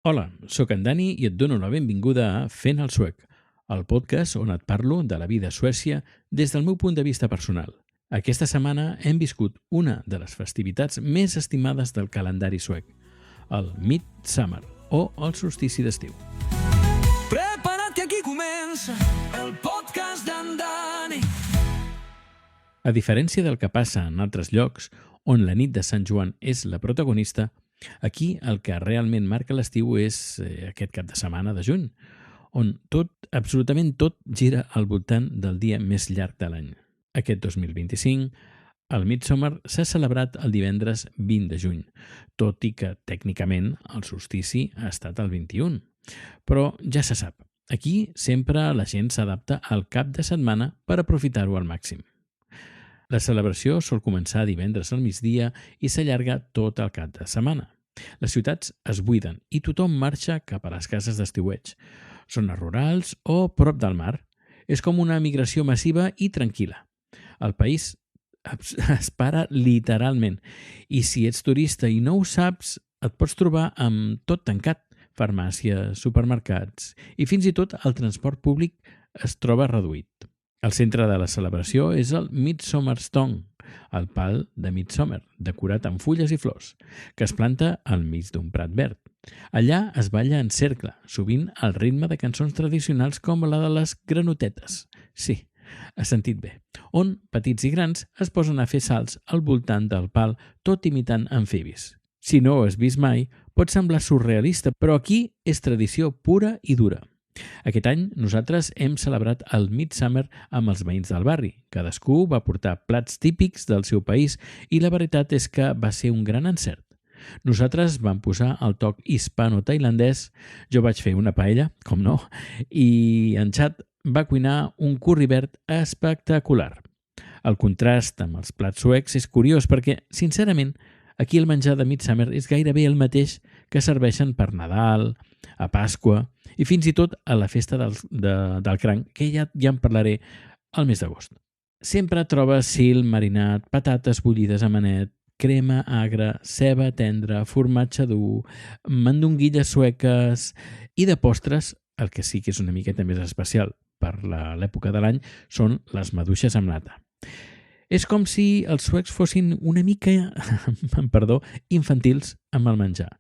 Hola, sóc en Dani i et dono la benvinguda a Fent el Suec, el podcast on et parlo de la vida a Suècia des del meu punt de vista personal. Aquesta setmana hem viscut una de les festivitats més estimades del calendari suec, el Midsummer, o el solstici d'estiu. Prepara't que aquí comença el podcast d'en Dani. A diferència del que passa en altres llocs, on la nit de Sant Joan és la protagonista, aquí el que realment marca l'estiu és aquest cap de setmana de juny, on absolutament tot gira al voltant del dia més llarg de l'any. Aquest 2025, el Midsummer s'ha celebrat el divendres 20 de juny, tot i que tècnicament el solstici ha estat el 21. Però ja se sap, aquí sempre la gent s'adapta al cap de setmana per aprofitar-ho al màxim. La celebració sol començar divendres al migdia i s'allarga tot el cap de setmana. Les ciutats es buiden i tothom marxa cap a les cases d'estiueig, zones rurals o prop del mar. És com una migració massiva i tranquil·la. El país es para literalment i si ets turista i no ho saps, et pots trobar amb tot tancat, farmàcies, supermercats i fins i tot el transport públic es troba reduït. El centre de la celebració és el Midsommerstone, el pal de Midsummer, decorat amb fulles i flors, que es planta al mig d'un prat verd. Allà es balla en cercle, sovint al ritme de cançons tradicionals com la de les granotetes. Sí, has sentit bé. On petits i grans es posen a fer salts al voltant del pal, tot imitant amfibis. Si no ho has vist mai, pot semblar surrealista, però aquí és tradició pura i dura. Aquest any nosaltres hem celebrat el Midsummer amb els veïns del barri. Cadascú va portar plats típics del seu país i la veritat és que va ser un gran encert. Nosaltres vam posar el toc hispano-tailandès, jo vaig fer una paella, com no, i en Chad va cuinar un curri verd espectacular. El contrast amb els plats suecs és curiós perquè, sincerament, aquí el menjar de Midsummer és gairebé el mateix que serveixen per Nadal, a Pasqua i fins i tot a la festa del cranc, que ja en parlaré al mes d'agost. Sempre trobes sil marinat, patates bullides a manet, crema agra, ceba tendra, formatge dur, mandonguilles sueques i de postres, el que sí que és una miqueta més especial per l'època de l'any, són les maduixes amb nata. És com si els suecs fossin una mica, infantils amb el menjar.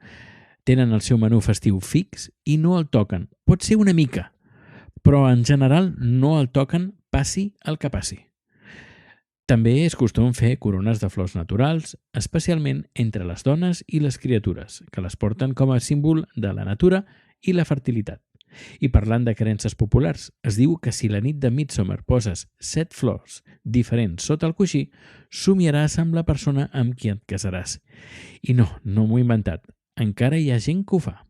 Tenen el seu menú festiu fix i no el toquen. Pot ser una mica, però en general no el toquen passi el que passi. També és costum fer corones de flors naturals, especialment entre les dones i les criatures, que les porten com a símbol de la natura i la fertilitat. I parlant de creences populars, es diu que si la nit de Midsummer poses 7 flors diferents sota el coixí, somiaràs amb la persona amb qui et casaràs. I no m'ho he inventat. Encara hi ha gent que ho fa.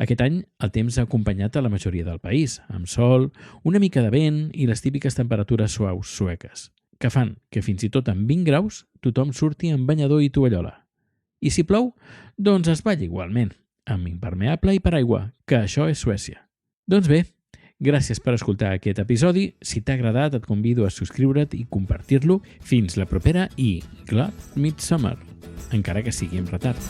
Aquest any el temps ha acompanyat a la majoria del país, amb sol, una mica de vent i les típiques temperatures suaus sueques, que fan que fins i tot amb 20 graus tothom surti amb banyador i tovallola. I si plou, doncs es balla igualment, amb impermeable i paraigua, que això és Suècia. Doncs bé, gràcies per escoltar aquest episodi. Si t'ha agradat, et convido a subscriure't i compartir-lo. Fins la propera i Glad Midsummer, encara que sigui en retard.